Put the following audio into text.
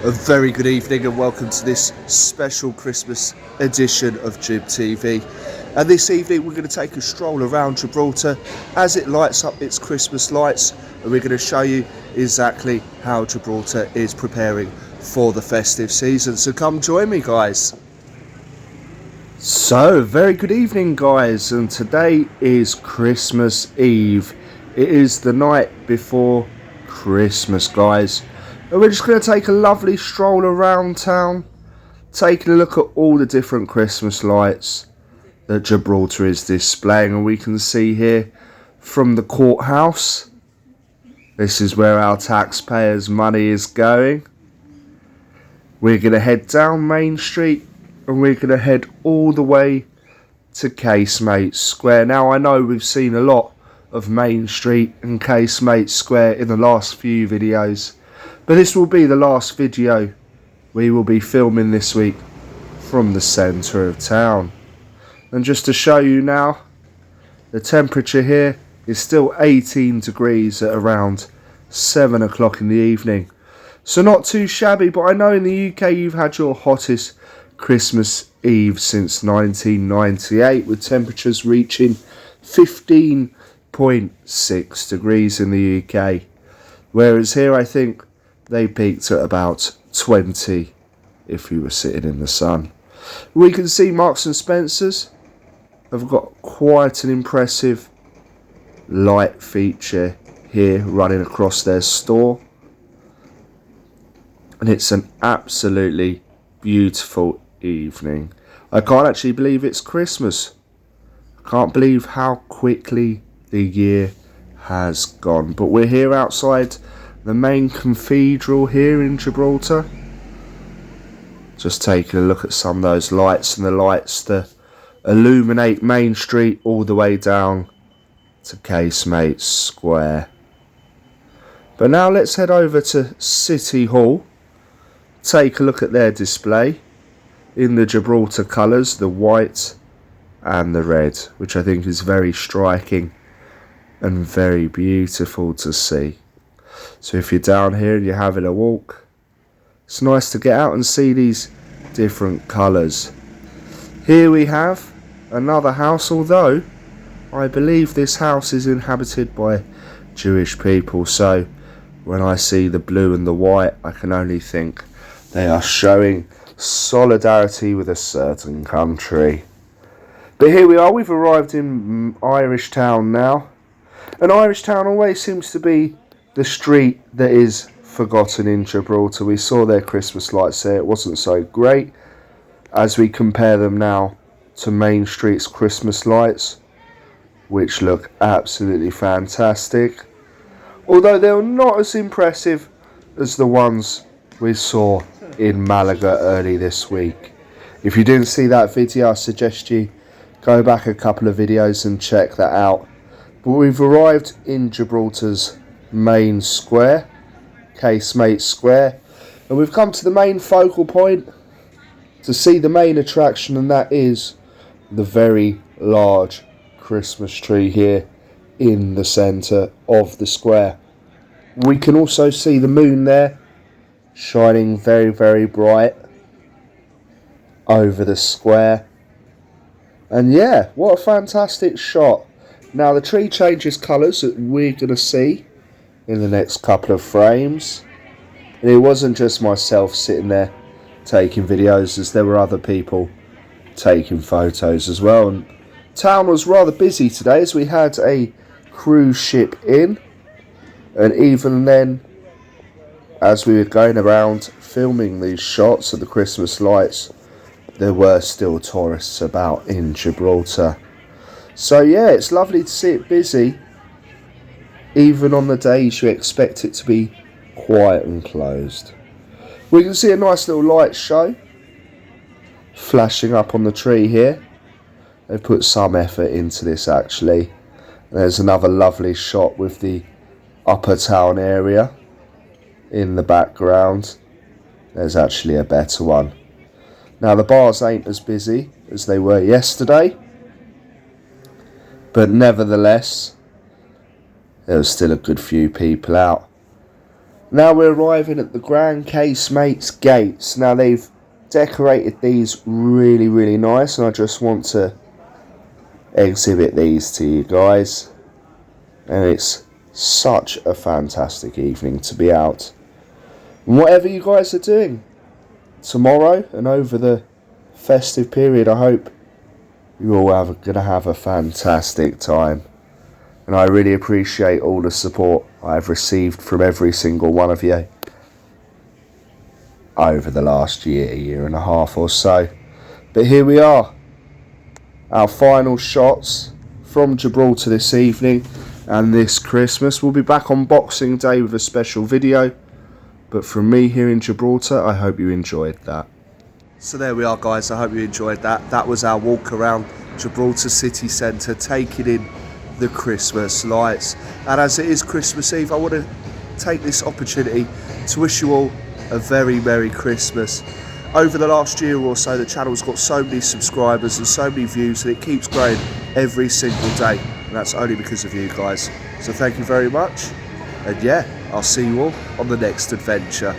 A very good evening and welcome to this special Christmas edition of Gib TV. And this evening we're going to take a stroll around Gibraltar as it lights up its Christmas lights, and we're going to show you exactly how Gibraltar is preparing for the festive season. So come join me, guys. So, very good evening, guys, and today is Christmas Eve. It is the night before Christmas, guys. And we're just going to take a lovely stroll around town, taking a look at all the different Christmas lights that Gibraltar is displaying. And we can see here from the courthouse, this is where our taxpayers' money is going. We're going to head down Main Street and we're going to head all the way to Casemate Square. Now, I know we've seen a lot of Main Street and Casemate Square in the last few videos, but this will be the last video we will be filming this week from the centre of town. And just to show you now, the temperature here is still 18 degrees at around 7 o'clock in the evening. So not too shabby, but I know in the UK you've had your hottest Christmas Eve since 1998, with temperatures reaching 15.6 degrees in the UK. Whereas here I think they peaked at about 20 if you were sitting in the sun. We can see Marks and Spencer's have got quite an impressive light feature here running across their store. And it's an absolutely beautiful evening. I can't actually believe it's Christmas. I can't believe how quickly the year has gone. But we're here outside the main cathedral here in Gibraltar. Just taking a look at some of those lights, and the lights that illuminate Main Street all the way down to Casemate Square. But now let's head over to City Hall, take a look at their display in the Gibraltar colours, the white and the red, which I think is very striking and very beautiful to see. So if you're down here and you're having a walk, it's nice to get out and see these different colours. Here we have another house, although I believe this house is inhabited by Jewish people. So when I see the blue and the white, I can only think they are showing solidarity with a certain country. But here we are, we've arrived in Irish Town now. And Irish Town always seems to be the street that is forgotten in Gibraltar. We saw their Christmas lights there, it wasn't so great. As we compare them now to Main Street's Christmas lights, which look absolutely fantastic. Although they're not as impressive as the ones we saw in Malaga early this week. If you didn't see that video, I suggest you go back a couple of videos and check that out. But we've arrived in Gibraltar's main square, Casemate Square, and we've come to the main focal point to see the main attraction, and that is the very large Christmas tree here in the centre of the square. We can also see the moon there shining very, very bright over the square. And yeah, what a fantastic shot. Now the tree changes colours that we're going to see in the next couple of frames. And it wasn't just myself sitting there taking videos, as there were other people taking photos as well. And town was rather busy today as we had a cruise ship in. And even then, as we were going around filming these shots of the Christmas lights, there were still tourists about in Gibraltar. So yeah, it's lovely to see it busy, even on the days you expect it to be quiet and closed. We can see a nice little light show flashing up on the tree here. They've put some effort into this actually. There's another lovely shot with the upper town area in the background. There's actually a better one. Now the bars ain't as busy as they were yesterday, but nevertheless there was still a good few people out. Now we're arriving at the Grand Casemates gates. Now they've decorated these really nice, and I just want to exhibit these to you guys. And it's such a fantastic evening to be out. And whatever you guys are doing tomorrow and over the festive period, I hope you all are going to have a fantastic time. And I really appreciate all the support I've received from every single one of you over the last year and a half or so. But here we are, our final shots from Gibraltar this evening and this Christmas. We'll be back on Boxing Day with a special video. But from me here in Gibraltar, I hope you enjoyed that. So there we are, guys. I hope you enjoyed that. That was our walk around Gibraltar city centre, taking in the Christmas lights. And as it is Christmas Eve, I want to take this opportunity to wish you all a very Merry Christmas. Over the last year or so, the channel's got so many subscribers and so many views, and it keeps growing every single day, and that's only because of you guys. So thank you very much, and yeah, I'll see you all on the next adventure.